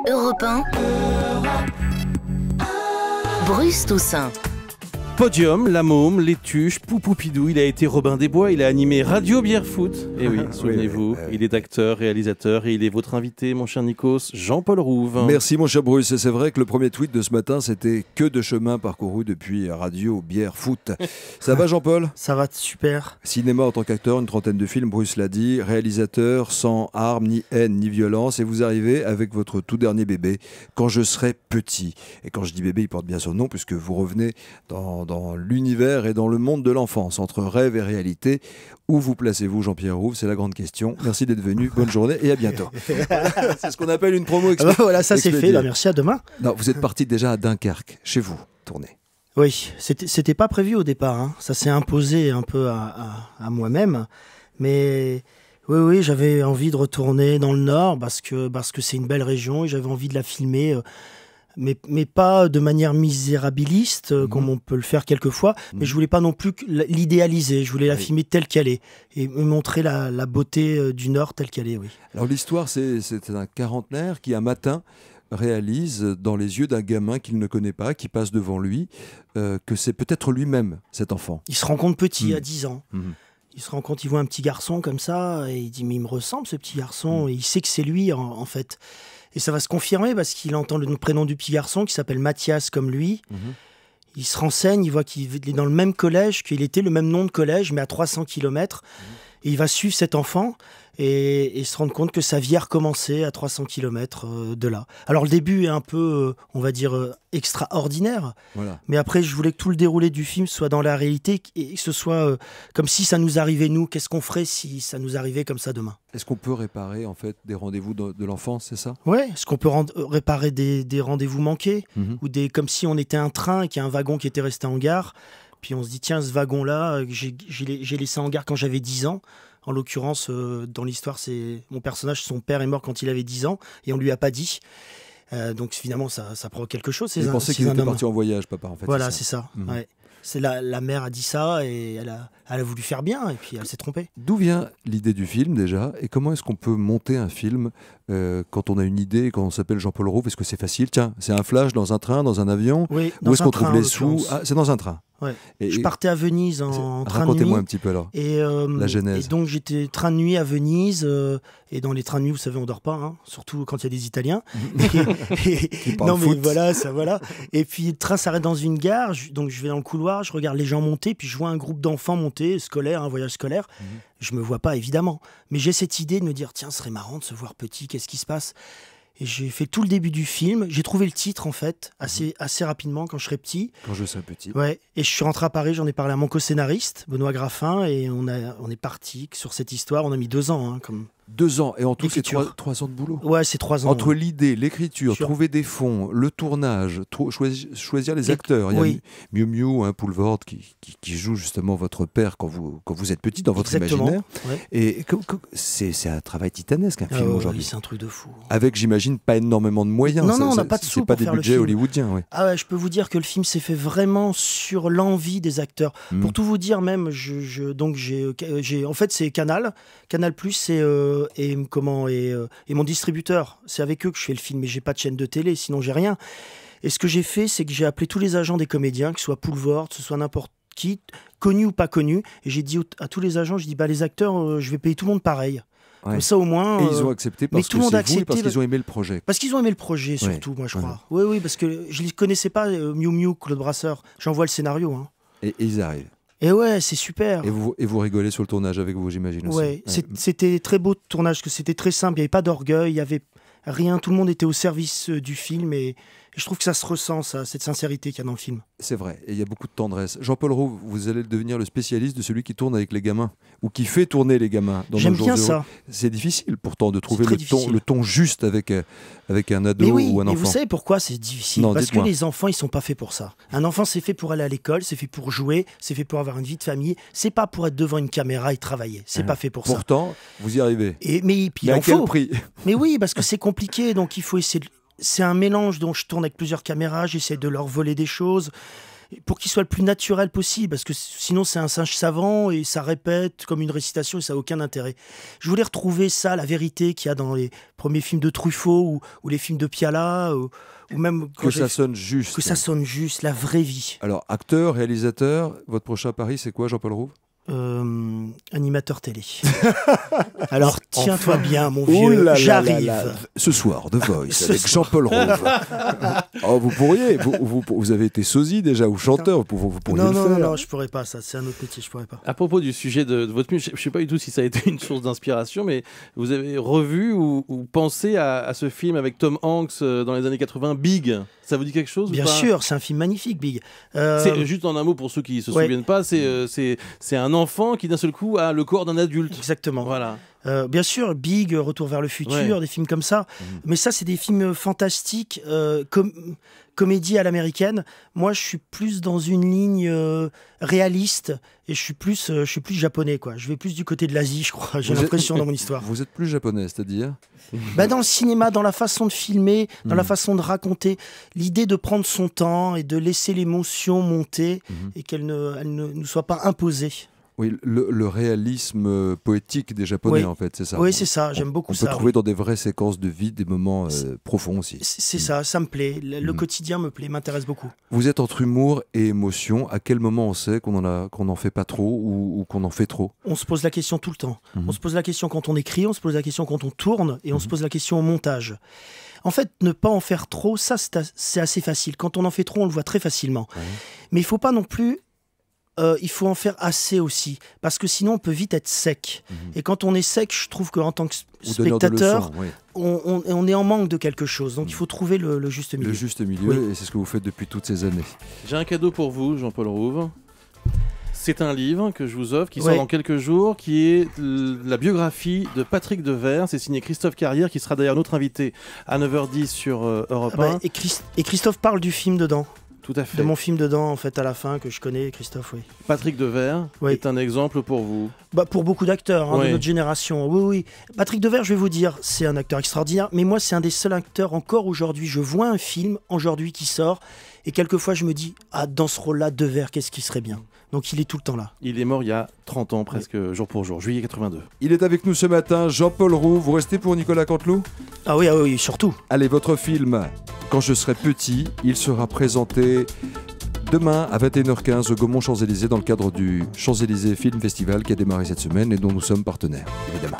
Europe 1. Bruce Toussaint. Podium, La Môme, Les Tuches, Poupoupidou, il a été Robin des Bois, il a animé Radio Bière Foot. Et oui, souvenez-vous, il est acteur, réalisateur et il est votre invité, mon cher Nikos, Jean-Paul Rouve. Merci mon cher Bruce, et c'est vrai que le premier tweet de ce matin, c'était que de chemin parcouru depuis Radio Bière Foot. Ça va Jean-Paul ? Ça va super. Cinéma en tant qu'acteur, une trentaine de films, Bruce l'a dit, réalisateur sans armes, ni haine, ni violence, et vous arrivez avec votre tout dernier bébé, Quand je serai petit. Et quand je dis bébé, il porte bien son nom, puisque vous revenez dans l'univers et dans le monde de l'enfance, entre rêve et réalité. Où vous placez-vous, Jean-Pierre Rouve ? C'est la grande question. Merci d'être venu, bonne journée et à bientôt. C'est ce qu'on appelle une promo expédiée. Voilà, ça c'est fait, merci, à demain. Non, vous êtes parti déjà à Dunkerque, chez vous, tourner. Oui, c'était pas prévu au départ, hein. Ça s'est imposé un peu à moi-même, mais oui, j'avais envie de retourner dans le Nord parce que c'est une belle région et j'avais envie de la filmer. Mais pas de manière misérabiliste, comme on peut le faire quelquefois, mais je voulais pas non plus l'idéaliser, je voulais la filmer telle qu'elle est, et me montrer la beauté du Nord telle qu'elle est, oui. Alors l'histoire, c'est un quarantenaire qui un matin réalise dans les yeux d'un gamin qu'il ne connaît pas, qui passe devant lui, que c'est peut-être lui-même, cet enfant. Il se rend compte petit, à 10 ans. Il se rend compte, il voit un petit garçon comme ça, et il dit « mais il me ressemble ce petit garçon », et il sait que c'est lui en fait. Et ça va se confirmer parce qu'il entend le prénom du petit garçon qui s'appelle Mathias comme lui. Il se renseigne, il voit qu'il est dans le même collège, qu'il était le même nom de collège, mais à 300 km. Et il va suivre cet enfant et se rendre compte que sa vie a recommencé à 300 km de là. Alors le début est un peu, on va dire, extraordinaire. Voilà. Mais après, je voulais que tout le déroulé du film soit dans la réalité et que ce soit comme si ça nous arrivait nous. Qu'est-ce qu'on ferait si ça nous arrivait comme ça demain ? Est-ce qu'on peut réparer en fait des rendez-vous de l'enfance, c'est ça ? Ouais, est-ce qu'on peut réparer des rendez-vous manqués ou comme si on était un train et qu'il y a un wagon qui était resté en gare, puis on se dit tiens, ce wagon-là, j'ai laissé en gare quand j'avais 10 ans. En l'occurrence, dans l'histoire, c'est mon personnage, son père est mort quand il avait 10 ans et on lui a pas dit. Donc évidemment, ça provoque quelque chose. Vous pensez qu'il était parti en voyage, papa, en fait. Voilà, c'est ça. Ouais. C'est la mère a dit ça et elle a voulu faire bien et puis elle s'est trompée. D'où vient l'idée du film déjà et comment est-ce qu'on peut monter un film quand on a une idée, quand on s'appelle Jean-Paul Rouve? Est-ce que c'est facile? Tiens, c'est un flash dans un train, dans un avion? Oui, où est-ce qu'on trouve les sous? Ah, c'est dans un train. Ouais. Je partais à Venise en train de nuit. Racontez-moi un petit peu alors, la genèse. Et donc j'étais train de nuit à Venise, et dans les trains de nuit, vous savez, on dort pas, hein, surtout quand il y a des Italiens. Non mais voilà, ça voilà. Et puis le train s'arrête dans une gare, donc je vais dans le couloir, je regarde les gens monter, puis je vois un groupe d'enfants monter, scolaire, un voyage scolaire. Je me vois pas évidemment, mais j'ai cette idée de me dire tiens, ce serait marrant de se voir petit, qu'est-ce qui se passe? Et j'ai fait tout le début du film. J'ai trouvé le titre, en fait, assez rapidement, quand je serai petit. Quand je serai petit. Ouais. Et je suis rentré à Paris, j'en ai parlé à mon co-scénariste, Benoît Graffin, et on est parti sur cette histoire. On a mis 2 ans. 2 ans. Et en tout, c'est 3 ans de boulot. Ouais, c'est 3 ans. Entre l'idée, l'écriture, trouver des fonds, le tournage, choisir les acteurs. Il y a Miu Miu, hein, Poulvord, qui joue justement votre père quand vous êtes petit dans votre imaginaire. Ouais. Et c'est un travail titanesque, un film aujourd'hui. Oui, c'est un truc de fou. Avec, j'imagine, pas énormément de moyens. Non, on n'a pas de sous pour faire le film. C'est pas des budgets hollywoodiens. Ouais. Ah ouais, je peux vous dire que le film s'est fait vraiment sur l'envie des acteurs. Pour tout vous dire, même, en fait, c'est Canal Plus, et mon distributeur. C'est avec eux que je fais le film, mais j'ai pas de chaîne de télé, sinon j'ai rien. Et ce que j'ai fait, c'est que j'ai appelé tous les agents des comédiens, que ce soit Poulvord, que ce soit n'importe qui, connu ou pas connu, et j'ai dit à tous les agents, les acteurs, je vais payer tout le monde pareil. Ouais. Comme ça au moins. Et ils ont accepté parce que c'est vous et parce qu'ils ont aimé le projet. Parce qu'ils ont aimé le projet surtout, moi je crois. Oui, parce que je ne les connaissais pas, Miu Miu, Claude Brasseur. J'envoie le scénario. Hein. Et ils arrivent. Et ouais, c'est super. Et vous rigolez sur le tournage avec vous, j'imagine aussi. Ouais, c'était très beau de tournage, que c'était très simple, il n'y avait pas d'orgueil, il n'y avait rien, tout le monde était au service du film et je trouve que ça se ressent, cette sincérité qu'il y a dans le film. C'est vrai, et il y a beaucoup de tendresse. Jean-Paul Rouve, vous allez devenir le spécialiste de celui qui tourne avec les gamins, ou qui fait tourner les gamins. J'aime bien ça. C'est difficile pourtant de trouver le ton juste avec un ado ou un enfant. Mais vous savez pourquoi c'est difficile? Parce que les enfants, ils sont pas faits pour ça. Un enfant, c'est fait pour aller à l'école, c'est fait pour jouer, c'est fait pour avoir une vie de famille, c'est pas pour être devant une caméra et travailler. C'est pas fait pour ça. Pourtant, vous y arrivez. Mais à quel prix? Mais oui, parce que c'est compliqué, donc il faut essayer de... C'est un mélange dont je tourne avec plusieurs caméras, j'essaie de leur voler des choses. pour qu'il soit le plus naturel possible, parce que sinon c'est un singe savant et ça répète comme une récitation et ça n'a aucun intérêt. Je voulais retrouver ça, la vérité qu'il y a dans les premiers films de Truffaut ou les films de Piala, ou même que ça sonne juste. Que ça sonne juste, la vraie vie. Alors, acteur, réalisateur, votre prochain pari, c'est quoi, Jean-Paul Rouve? Animateur télé. Alors tiens-toi bien, mon vieux, j'arrive. Ce soir, The Voice avec Jean-Paul Rouve. Oh, vous pourriez, vous avez été sosie déjà ou chanteur, vous pourriez le faire. Non, je pourrais pas, ça, c'est un autre métier, je pourrais pas. À propos du sujet de votre film, je sais pas du tout si ça a été une source d'inspiration, mais vous avez revu ou pensé à ce film avec Tom Hanks dans les années 80, Big. Ça vous dit quelque chose? Bien sûr, c'est un film magnifique, Big. C'est juste en un mot pour ceux qui ne se souviennent pas, c'est un enfant qui d'un seul coup a le corps d'un adulte. Exactement. Voilà. Bien sûr, Big, Retour vers le futur, des films comme ça. Mais ça, c'est des films fantastiques, comédie à l'américaine. Moi, je suis plus dans une ligne réaliste et je suis plus japonais, quoi. Je vais plus du côté de l'Asie, je crois. J'ai l'impression dans mon histoire. Vous êtes plus japonais, c'est-à-dire? Dans le cinéma, dans la façon de filmer, dans la façon de raconter, l'idée de prendre son temps et de laisser l'émotion monter et qu'elle ne nous soit pas imposée. Oui, le réalisme poétique des Japonais, en fait, c'est ça. Oui, c'est ça, j'aime beaucoup ça. On peut trouver dans des vraies séquences de vie des moments profonds aussi. C'est ça me plaît. Le quotidien me plaît, m'intéresse beaucoup. Vous êtes entre humour et émotion. À quel moment on sait qu'on n'en fait pas trop ou qu'on en fait trop? On se pose la question tout le temps. On se pose la question quand on écrit, on se pose la question quand on tourne et on se pose la question au montage. En fait, ne pas en faire trop, ça c'est assez facile. Quand on en fait trop, on le voit très facilement. Mais il ne faut pas non plus... il faut en faire assez aussi, parce que sinon on peut vite être sec. Et quand on est sec, je trouve qu'en tant que spectateur, on est en manque de quelque chose. Donc il faut trouver le juste milieu. Le juste milieu, et c'est ce que vous faites depuis toutes ces années. J'ai un cadeau pour vous, Jean-Paul Rouve. C'est un livre que je vous offre, qui sort dans quelques jours, qui est la biographie de Patrick Devers. C'est signé Christophe Carrière, qui sera d'ailleurs notre invité à 9h10 sur Europe 1. Et Christophe parle du film dedans. Tout à fait. De mon film dedans, en fait, à la fin, que je connais, Christophe, Patrick Devers est un exemple pour vous. Pour beaucoup d'acteurs de notre génération. Oui. Patrick Devers, je vais vous dire, c'est un acteur extraordinaire, mais moi, c'est un des seuls acteurs encore aujourd'hui. Je vois un film aujourd'hui qui sort, et quelquefois, je me dis, dans ce rôle-là, Devers, qu'est-ce qui serait bien? Donc il est tout le temps là. Il est mort il y a 30 ans, presque jour pour jour, juillet 82. Il est avec nous ce matin, Jean-Paul Roux. Vous restez pour Nicolas Canteloup? Ah oui, surtout. Allez, votre film, Quand je serai petit, il sera présenté demain à 21h15 au Gaumont Champs-Élysées dans le cadre du Champs-Élysées Film Festival qui a démarré cette semaine et dont nous sommes partenaires, évidemment.